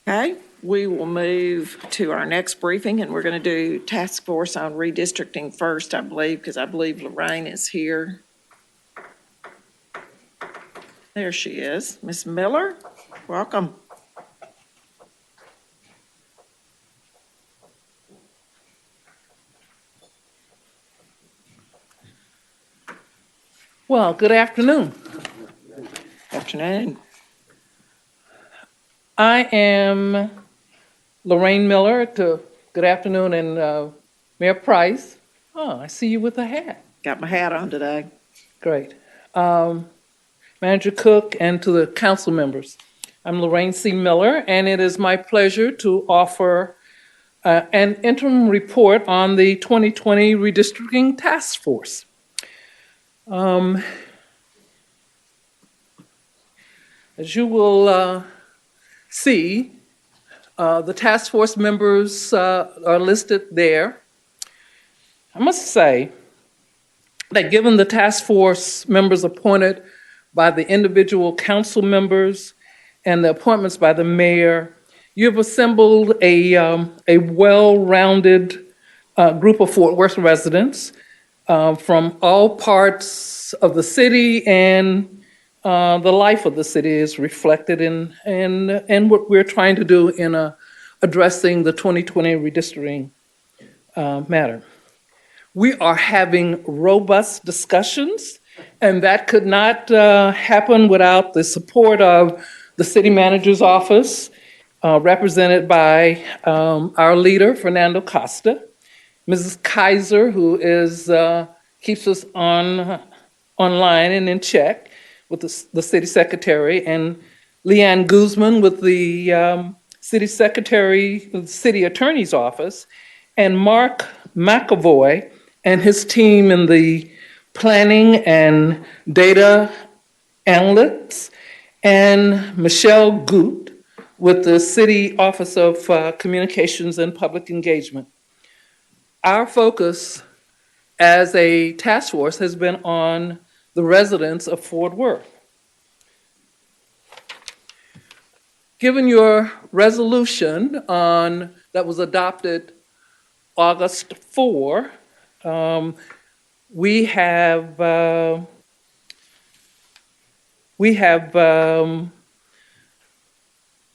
Okay, we will move to our next briefing, and we're going to do task force on redistricting first, I believe, because I believe Lorraine is here. There she is. Ms. Miller, welcome. Well, good afternoon. Afternoon. I am Lorraine Miller. Good afternoon, and Mayor Price. Oh, I see you with a hat. Got my hat on today. Great. Manager Cook, and to the council members. I'm Lorraine C. Miller, and it is my pleasure to offer an interim report on the 2020 Redistricting Task Force. As you will see, the task force members are listed there. I must say that given the task force members appointed by the individual council members and the appointments by the mayor, you've assembled a well-rounded group of Fort Worth residents from all parts of the city, and the life of the city is reflected in what we're trying to do in addressing the 2020 redistricting matter. We are having robust discussions, and that could not happen without the support of the city manager's office, represented by our leader, Fernando Costa, Mrs. Kaiser, who keeps us online and in check with the city secretary, and Leanne Guzman with the city attorney's office, and Mark McAvoy and his team in the planning and data analytics, and Michelle Goot with the City Office of Communications and Public Engagement. Our focus as a task force has been on the residents of Fort Worth. Given your resolution that was adopted August 4, we have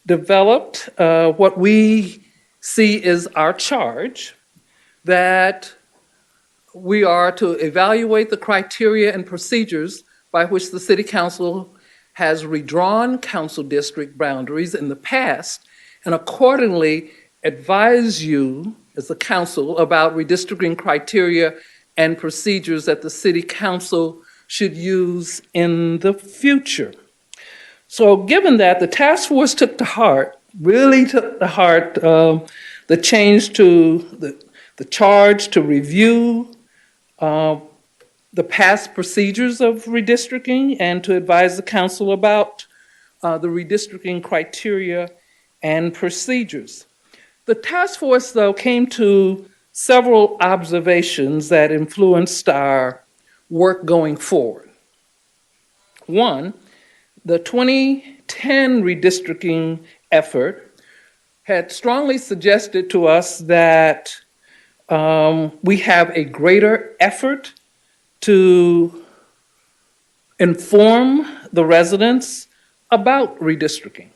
developed what we see is our charge, that we are to evaluate the criteria and procedures by which the City Council has redrawn council district boundaries in the past, and accordingly advise you as the council about redistricting criteria and procedures that the City Council should use in the future. So given that, the task force really took to heart the change to the charge to review the past procedures of redistricting and to advise the council about the redistricting criteria and procedures. The task force, though, came to several observations that influenced our work going forward. One, the 2010 redistricting effort had strongly suggested to us that we have a greater effort to inform the residents about redistricting.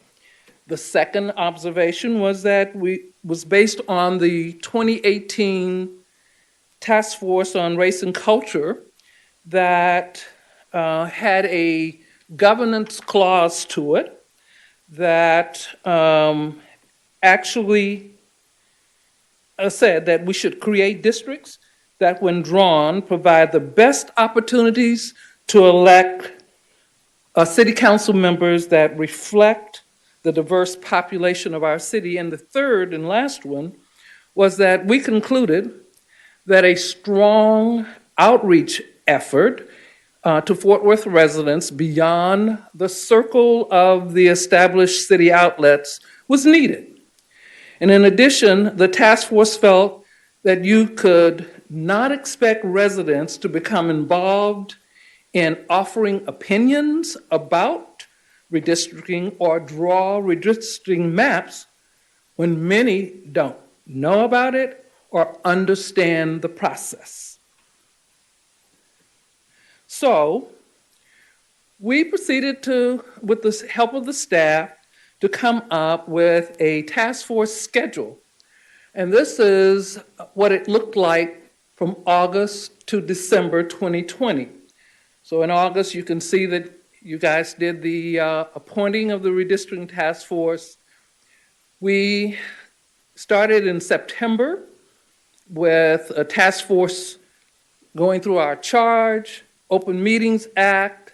The second observation was that was based on the 2018 Task Force on Race and Culture that had a governance clause to it that actually said that we should create districts that, when drawn, provide the best opportunities to elect city council members that reflect the diverse population of our city. And the third and last one was that we concluded that a strong outreach effort to Fort Worth residents beyond the circle of the established city outlets was needed. And in addition, the task force felt that you could not expect residents to become involved in offering opinions about redistricting or draw redistricting maps when many don't know about it or understand the process. So we proceeded to, with the help of the staff, to come up with a task force schedule. And this is what it looked like from August to December 2020. So in August, you can see that you guys did the appointing of the Redistricting Task Force. We started in September with a task force going through our charge, Open Meetings Act,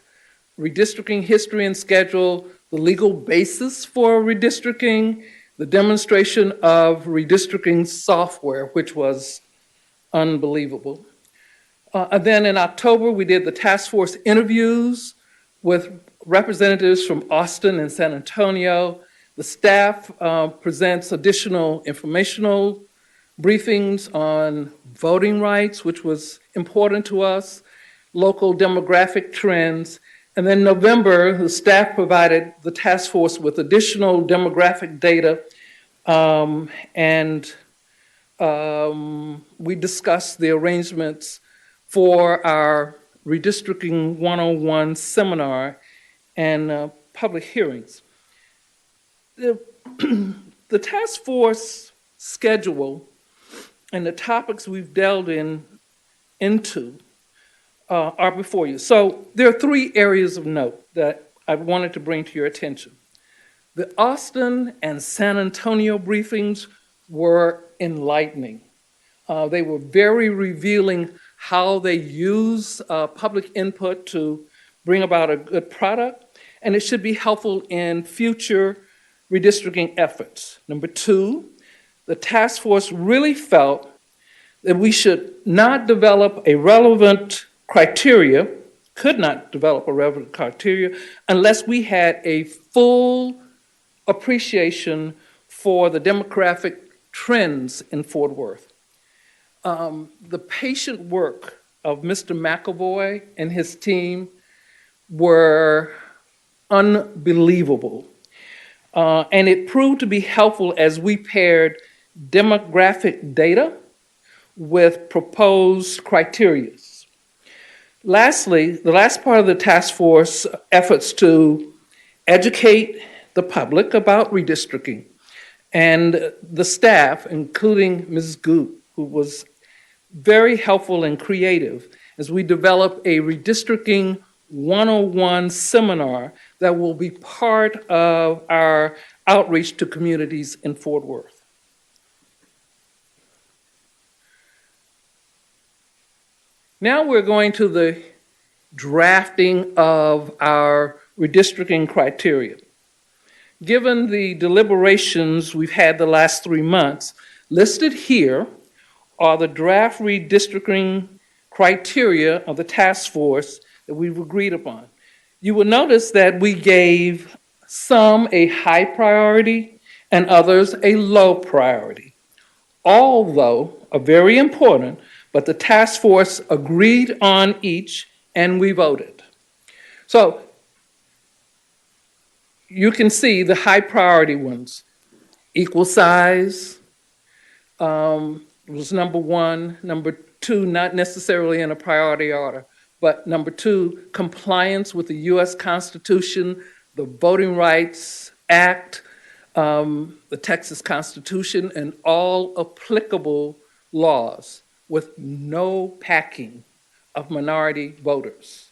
redistricting history and schedule, the legal basis for redistricting, the demonstration of redistricting software, which was unbelievable. And then in October, we did the task force interviews with representatives from Austin and San Antonio. The staff presents additional informational briefings on voting rights, which was important to us, local demographic trends. And then November, the staff provided the task force with additional demographic data, and we discussed the arrangements for our Redistricting 101 seminar and public hearings. The task force schedule and the topics we've delved into are before you. So there are 3 areas of note that I wanted to bring to your attention. The Austin and San Antonio briefings were enlightening. They were very revealing how they use public input to bring about a good product, and it should be helpful in future redistricting efforts. Number 2, the task force really felt that we should not develop a relevant criteria, could not develop a relevant criteria, unless we had a full appreciation for the demographic trends in Fort Worth. The patient work of Mr. McAvoy and his team were unbelievable. And it proved to be helpful as we paired demographic data with proposed criteria. Lastly, the last part of the task force efforts to educate the public about redistricting, and the staff, including Ms. Goop, who was very helpful and creative, as we develop a Redistricting 101 seminar that will be part of our outreach to communities in Fort Worth. Now we're going to the drafting of our redistricting criteria. Given the deliberations we've had the last 3 months, listed here are the draft redistricting criteria of the task force that we've agreed upon. You will notice that we gave some a high priority and others a low priority. All, though, are very important, but the task force agreed on each and we voted. So you can see the high priority ones. Equal size was number 1. Number 2, not necessarily in a priority order, but number 2, compliance with the U.S. Constitution, the Voting Rights Act, the Texas Constitution, and all applicable laws, with no packing of minority voters,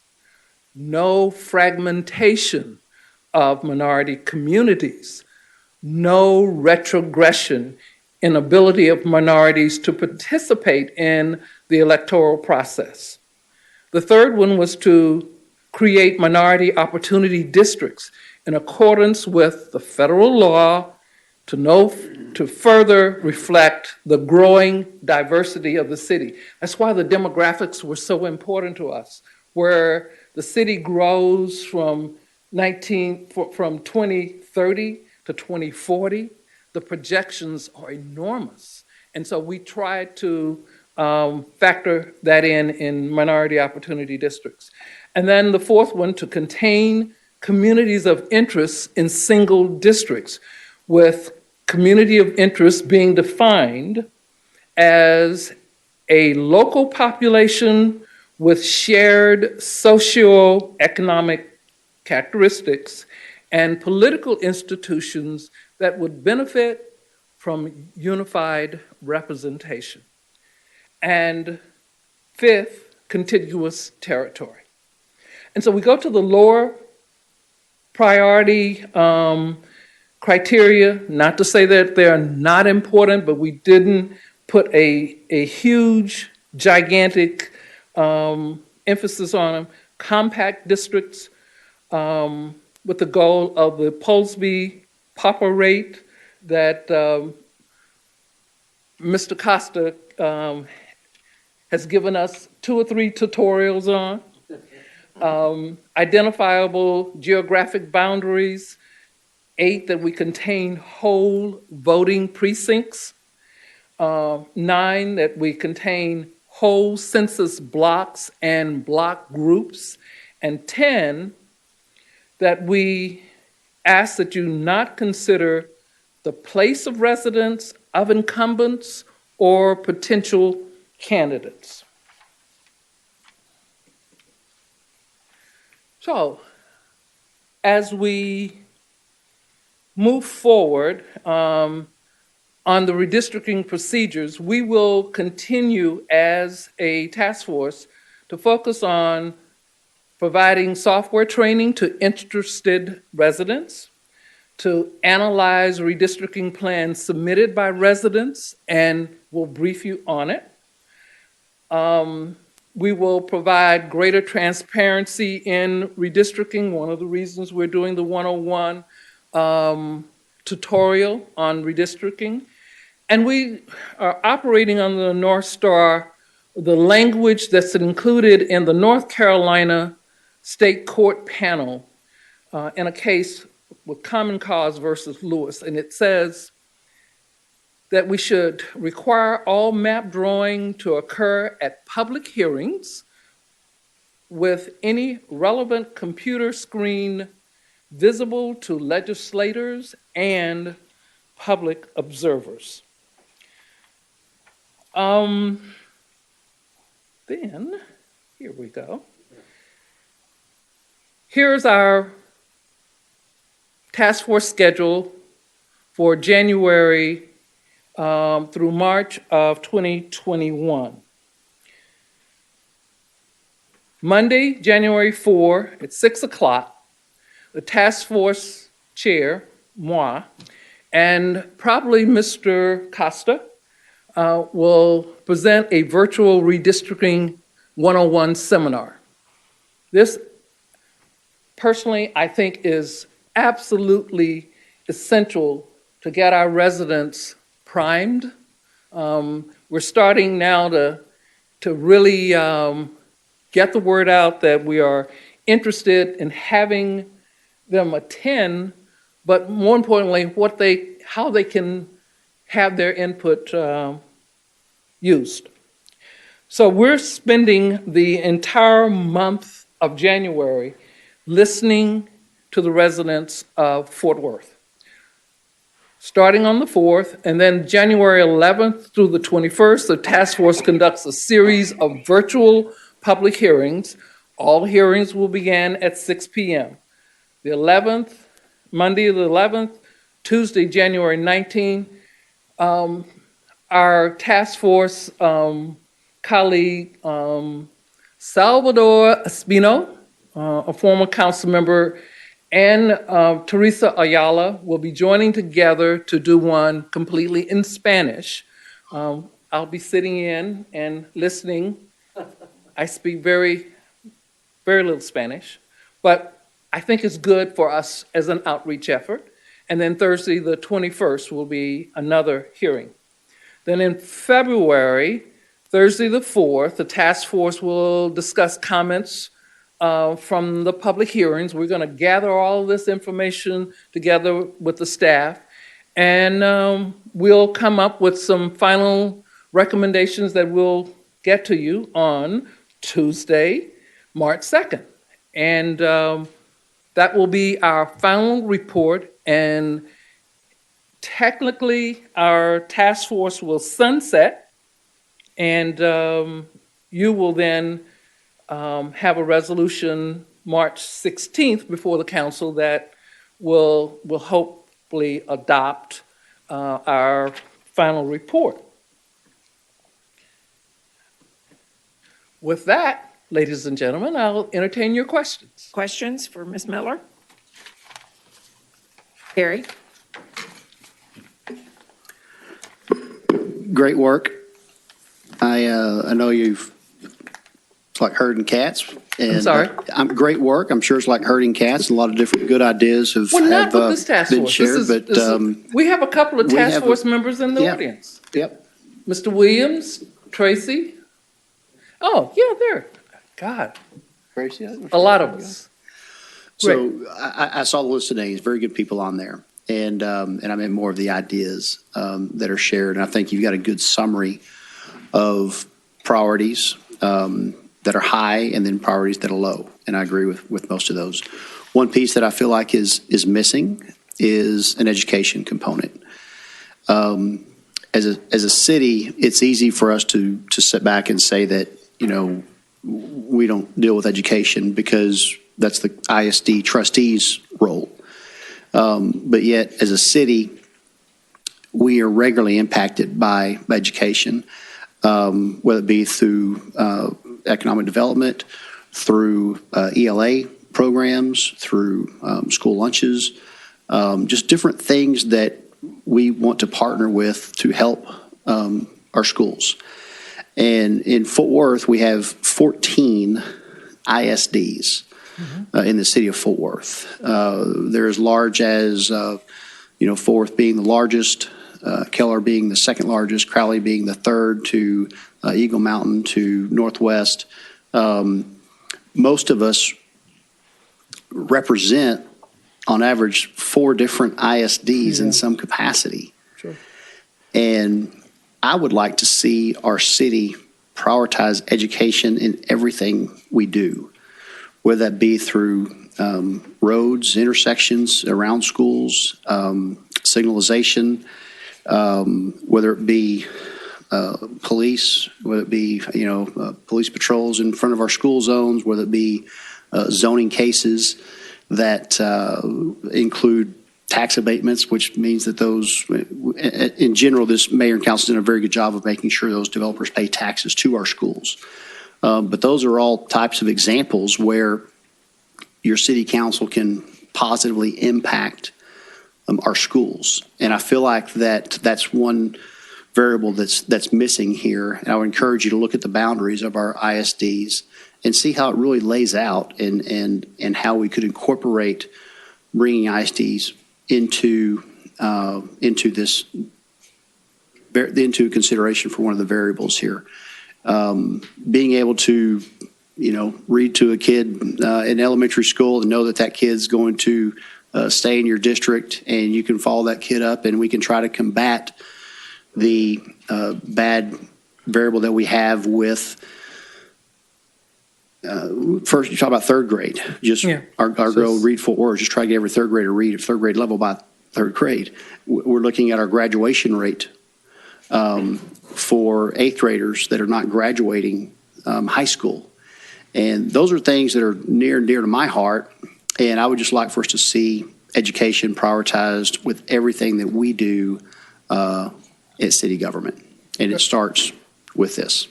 no fragmentation of minority communities, no retrogression in ability of minorities to participate in the electoral process. The third one was to create minority opportunity districts in accordance with the federal law to further reflect the growing diversity of the city. That's why the demographics were so important to us, where the city grows from 2030 to 2040. The projections are enormous. And so we tried to factor that in minority opportunity districts. And then the fourth one, to contain communities of interest in single districts with community of interest being defined as a local population with shared socioeconomic characteristics and political institutions that would benefit from unified representation. And fifth, contiguous territory. And so we go to the lower priority criteria, not to say that they're not important, but we didn't put a huge, gigantic emphasis on them. Compact districts with the goal of the Polsby pauper rate that Mr. Costa has given us 2 or 3 tutorials on. Identifiable geographic boundaries, 8, that we contain whole voting precincts, 9, that we contain whole census blocks and block groups, and 10, that we ask that you not consider the place of residence of incumbents or potential candidates. So, as we move forward on the redistricting procedures, we will continue as a task force to focus on providing software training to interested residents, to analyze redistricting plans submitted by residents, and we'll brief you on it. We will provide greater transparency in redistricting. One of the reasons we're doing the 101 tutorial on redistricting. And we are operating under the North Star, the language that's included in the North Carolina State Court panel in a case with Common Cause versus Lewis. And it says that we should require all map drawing to occur at public hearings with any relevant computer screen visible to legislators and public observers. Then, here we go. Here's our task force schedule for January through March of 2021. Monday, January 4 at 6 o'clock, the task force chair, moi, and probably Mr. Costa will present a virtual redistricting 101 seminar. This, personally, I think is absolutely essential to get our residents primed. We're starting now to really get the word out that we are interested in having them attend, but more importantly, how they can have their input used. So we're spending the entire month of January listening to the residents of Fort Worth. Starting on the 4th, and then January 11th through the 21st, the task force conducts a series of virtual public hearings. All hearings will begin at 6 p.m. The 11th, Monday the 11th, Tuesday, January 19th, our task force colleague, Salvador Espino, a former council member, and Teresa Ayala will be joining together to do one completely in Spanish. I'll be sitting in and listening. I speak very, very little Spanish, but I think it's good for us as an outreach effort. And then Thursday, the 21st, will be another hearing. Then in February, Thursday the 4th, the task force will discuss comments from the public hearings. We're going to gather all this information together with the staff, and we'll come up with some final recommendations that we'll get to you on Tuesday, March 2nd. And that will be our final report, and technically, our task force will sunset, and you will then have a resolution March 16th before the council that will hopefully adopt our final report. With that, ladies and gentlemen, I'll entertain your questions. Questions for Ms. Miller? Gary? Great work. I know it's like herding cats. And, I'm sorry? Great work. I'm sure it's like herding cats. A lot of different good ideas have, Well, not with this task been force. shared. We have a couple of we task have force members in the yeah. audience. Yep. Mr. Williams, Tracy. Oh, yeah, there. God, Tracy, a lot of us. So I saw the list of names. Very good people on there. And I meant more of the ideas that are shared. And I think you've got a good summary of priorities that are high and then priorities that are low. And I agree with most of those. One piece that I feel like is missing is an education component. As a city, it's easy for us to sit back and say that, we don't deal with education because that's the ISD trustees' role. But yet, as a city, we are regularly impacted by education, whether it be through economic development, through ELA programs, through school lunches, just different things that we want to partner with to help our schools. And in Fort Worth, we have 14 ISDs in the city of Fort Worth. They're as large as, Fort Worth being the largest, Keller being the second largest, Crowley being the third, to Eagle Mountain, to Northwest. Most of us represent, on average, 4 different ISDs in some capacity. Sure. And I would like to see our city prioritize education in everything we do, whether that be through roads, intersections around schools, signalization, whether it be police, whether it be police patrols in front of our school zones, whether it be zoning cases that include tax abatements, which means that those, in general, this mayor and council did a very good job of making sure those developers pay taxes to our schools. But those are all types of examples where your city council can positively impact our schools. And I feel like that's one variable that's missing here. And I would encourage you to look at the boundaries of our ISDs and see how it really lays out and how we could incorporate bringing ISDs into consideration for one of the variables here. Being able to, read to a kid in elementary school and know that kid's going to stay in your district, and you can follow that kid up, and we can try to combat the bad variable that we have with. First, you talk about third grade. Our girl Read Fort Worth, just try to get every third grader to read at third grade level by third grade. We're looking at our graduation rate for eighth graders that are not graduating high school. And those are things that are near and dear to my heart. And I would just like for us to see education prioritized with everything that we do at city government. And it starts with this.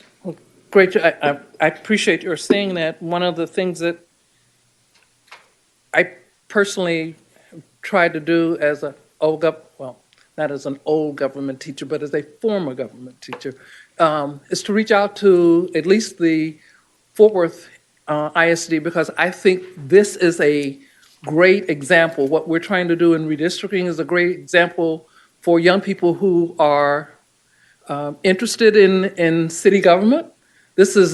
Great. I appreciate your saying that. One of the things that I personally tried to do as not as an old government teacher, but as a former government teacher, is to reach out to at least the Fort Worth ISD, because I think this is a great example. What we're trying to do in redistricting is a great example for young people who are interested in city government. This is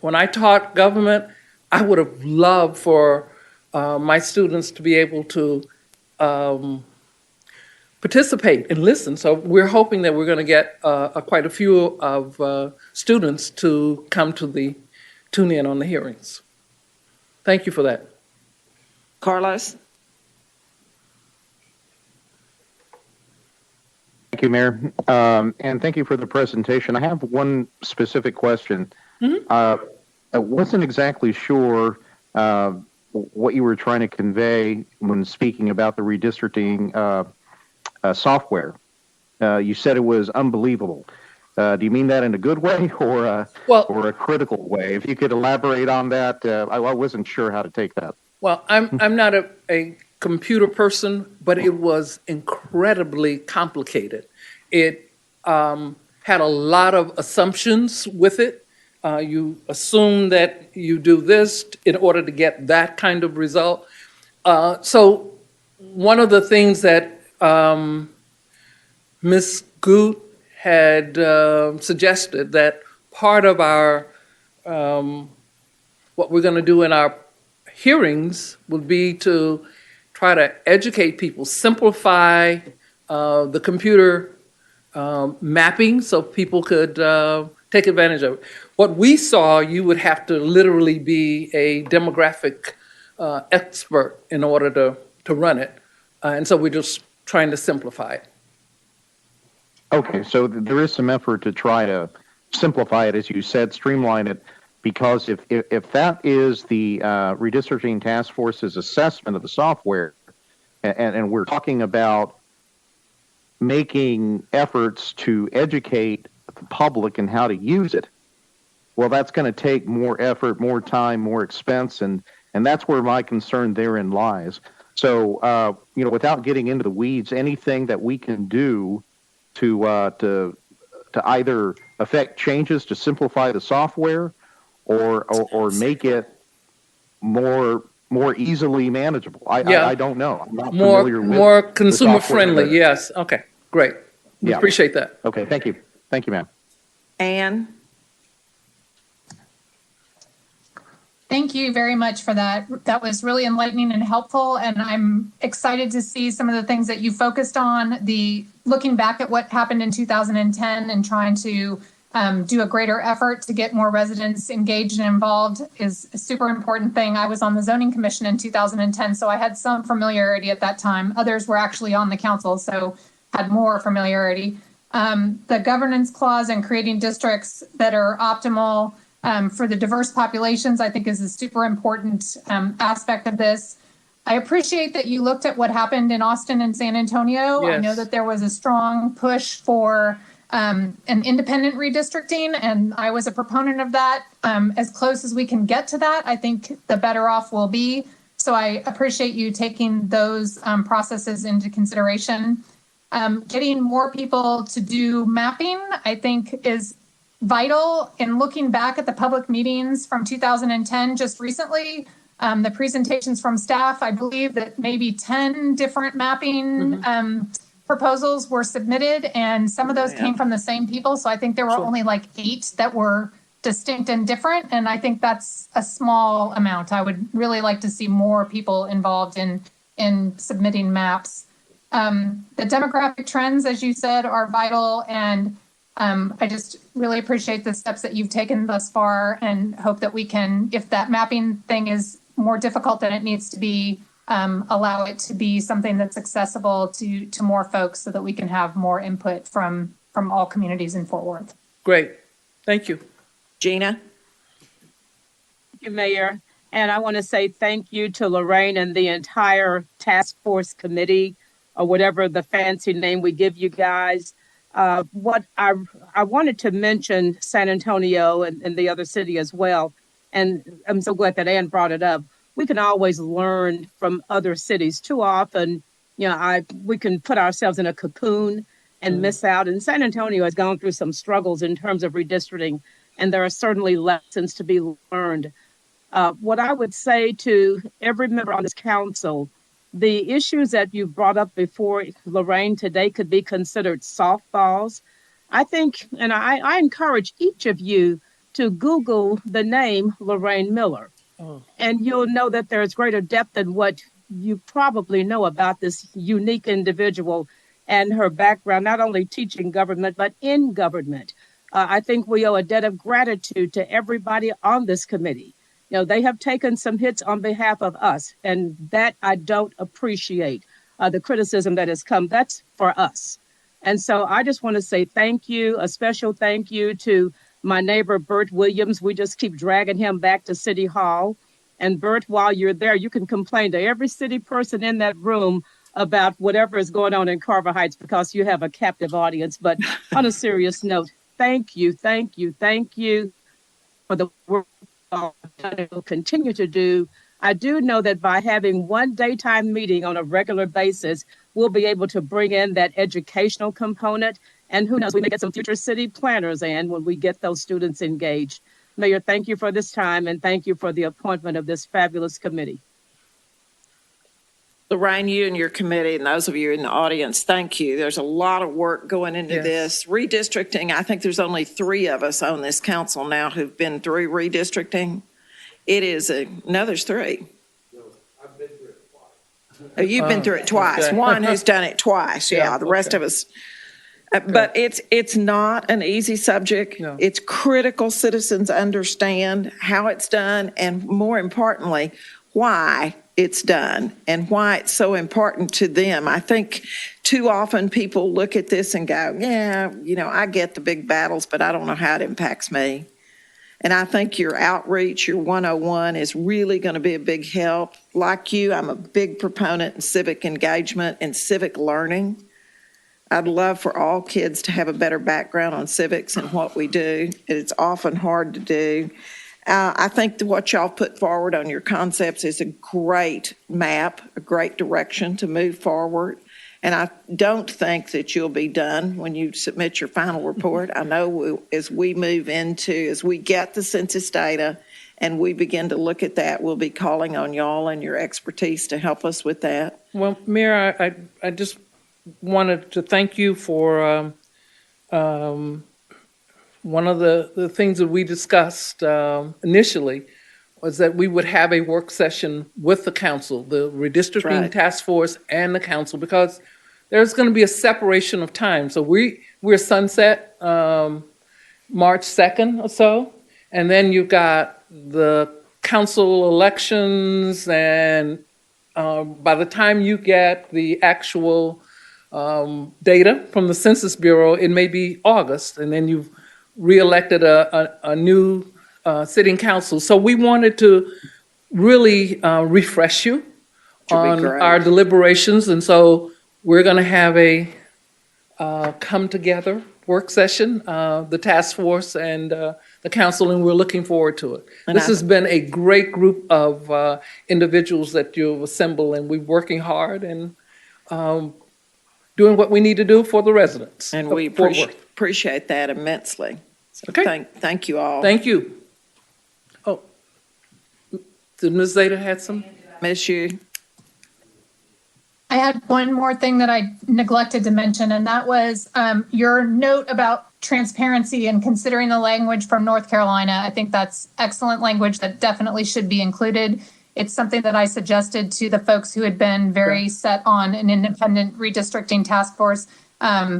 when I taught government, I would have loved for my students to be able to participate and listen. So we're hoping that we're going to get quite a few of students to tune in on the hearings. Thank you for that. Carlos? Thank you, Mayor. And thank you for the presentation. I have one specific question. I wasn't exactly sure what you were trying to convey when speaking about the redistricting software. You said it was unbelievable. Do you mean that in a good way or a critical way? If you could elaborate on that, I wasn't sure how to take that. Well, I'm not a computer person, but it was incredibly complicated. It had a lot of assumptions with it. You assume that you do this in order to get that kind of result. So one of the things that Ms. Goot had suggested that part of our what we're going to do in our hearings would be to try to educate people, simplify the computer mapping so people could take advantage of it. What we saw, you would have to literally be a demographic expert in order to run it. And so we're just trying to simplify it. Okay, so there is some effort to try to simplify it, as you said, streamline it, because if that is the Redistricting Task Force's assessment of the software, and we're talking about making efforts to educate the public in how to use it, well, that's going to take more effort, more time, more expense, and that's where my concern therein lies. So, without getting into the weeds, anything that we can do to either affect changes to simplify the software or make it more easily manageable. I don't know. I'm not familiar with more consumer the software friendly. Yes. Okay. Great. We appreciate that. Okay. Thank you. Thank you, ma'am. Anne? Thank you very much for that. That was really enlightening and helpful. And I'm excited to see some of the things that you focused on, looking back at what happened in 2010 and trying to do a greater effort to get more residents engaged and involved is a super important thing. I was on the zoning commission in 2010, so I had some familiarity at that time. Others were actually on the council, so had more familiarity. The governance clause and creating districts that are optimal for the diverse populations, I think, is a super important aspect of this. I appreciate that you looked at what happened in Austin and San Antonio. Yes. I know that there was a strong push for an independent redistricting, and I was a proponent of that. As close as we can get to that, I think the better off we'll be. So I appreciate you taking those processes into consideration. Getting more people to do mapping, I think, is vital. In looking back at the public meetings from 2010, just recently, the presentations from staff, I believe that maybe 10 different mapping proposals were submitted, and some of those came from the same people. So I think there were only like 8 that were distinct and different. And I think that's a small amount. I would really like to see more people involved in submitting maps. The demographic trends, as you said, are vital. And I just really appreciate the steps that you've taken thus far and hope that we can, if that mapping thing is more difficult than it needs to be, allow it to be something that's accessible to more folks so that we can have more input from all communities in Fort Worth. Great. Thank you. Gina? Thank you, Mayor. And I want to say thank you to Lorraine and the entire task force committee, or whatever the fancy name we give you guys. What I wanted to mention San Antonio and the other city as well. And I'm so glad that Ann brought it up. We can always learn from other cities. Too often, we can put ourselves in a cocoon and miss out. And San Antonio has gone through some struggles in terms of redistricting, and there are certainly lessons to be learned. What I would say to every member on this council, the issues that you brought up before, Lorraine, today could be considered softballs. I think, and I encourage each of you to Google the name Lorraine Miller. And you'll know that there's greater depth than what you probably know about this unique individual and her background, not only teaching government, but in government. I think we owe a debt of gratitude to everybody on this committee. They have taken some hits on behalf of us, and that I don't appreciate. The criticism that has come, that's for us. And so I just want to say thank you, a special thank you to my neighbor, Bert Williams. We just keep dragging him back to City Hall. And Bert, while you're there, you can complain to every city person in that room about whatever is going on in Carver Heights because you have a captive audience. But on a serious note, thank you, thank you, thank you for the work that will continue to do. I do know that by having one daytime meeting on a regular basis, we'll be able to bring in that educational component. And who knows, we may get some future city planners in when we get those students engaged. Mayor, thank you for this time and thank you for the appointment of this fabulous committee. Lorraine, you and your committee, and those of you in the audience, thank you. There's a lot of work going into Yes. this. Redistricting, I think there's only 3 of us on this council now who've been through redistricting. No, there's 3. I've been through it twice. Oh, you've been through it twice. Okay. One who's done it twice. Yeah, Yeah, the rest okay. of us. But it's not an easy subject. No. It's critical citizens understand how it's done and, more importantly, why it's done and why it's so important to them. I think too often people look at this and go, yeah, I get the big battles, but I don't know how it impacts me. And I think your outreach, your 101 is really going to be a big help. Like you, I'm a big proponent in civic engagement and civic learning. I'd love for all kids to have a better background on civics and what we do. It's often hard to do. I think that what y'all put forward on your concepts is a great map, a great direction to move forward. And I don't think that you'll be done when you submit your final report. I know as we get the census data and we begin to look at that, we'll be calling on y'all and your expertise to help us with that. Well, Mayor, I just wanted to thank you for one of the things that we discussed initially was that we would have a work session with the council, the Redistricting Right. Task Force and the council, because there's going to be a separation of time. So we're sunset March 2nd or so, and then you've got the council elections, and by the time you get the actual data from the Census Bureau, it may be August, and then you've reelected a new sitting council. So we wanted to really refresh you on great. our deliberations, and so we're going to have a come together work session, the task force and the council, and we're looking forward to it. And This I- has been a great group of individuals that you've assembled, and we're working hard and doing what we need to do for the residents. And of we Fort Worth. appreciate that immensely. So Okay. thank you all. Thank you. Oh, did Ms. Zeta had some? Miss you. I had one more thing that I neglected to mention, and that was your note about transparency and considering the language from North Carolina. I think that's excellent language that definitely should be included. It's something that I suggested to the folks who had been very set on an independent redistricting task force.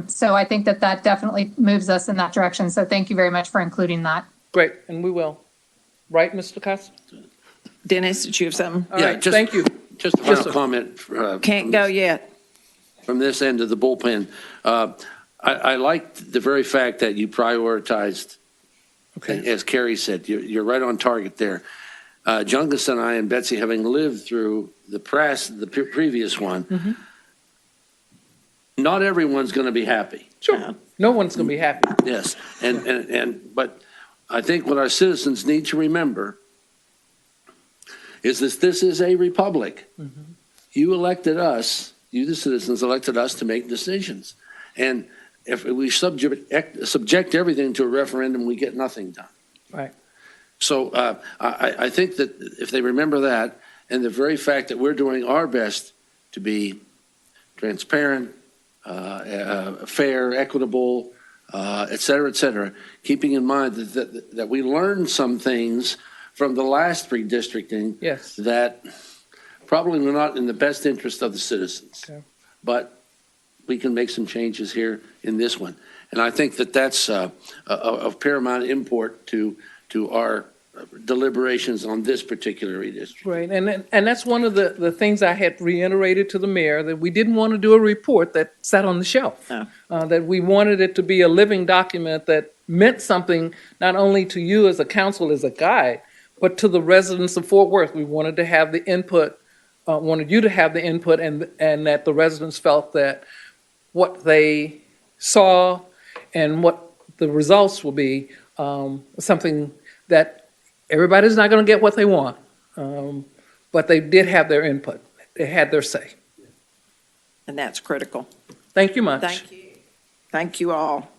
So I think that definitely moves us in that direction. So thank you very much for including that. Great, and we will. Right, Mr. Costa? Dennis, did you have something? All Yeah, right, just- thank you. Just a Yes, final sir. comment. Can't go yet. From this end of the bullpen. I liked the very fact that you prioritized, Okay. as Carrie said, you're right on target there. Jungus and I and Betsy, having lived through the previous one, not everyone's going to be happy. Sure. No one's going to be happy. Yes, but I think what our citizens need to remember is this is a republic. You elected us, you the citizens elected us to make decisions. And if we subject everything to a referendum, we get nothing done. Right. So I think that if they remember that, and the very fact that we're doing our best to be transparent, fair, equitable, et cetera, keeping in mind that we learned some things from the last redistricting Yes. that probably were not in the best interest of the citizens. Okay. But we can make some changes here in this one. And I think that that's of paramount import to our deliberations on this particular redistricting. Right, and that's one of the things I had reiterated to the mayor, that we didn't want to do a report that sat on the shelf. No. That we wanted it to be a living document that meant something not only to you as a council, as a guide, but to the residents of Fort Worth. We wanted to have the input, wanted you to have the input, and that the residents felt that what they saw and what the results will be, something that everybody's not going to get what they want, but they did have their input. They had their say. And that's critical. Thank you much. Thank you. Thank you all.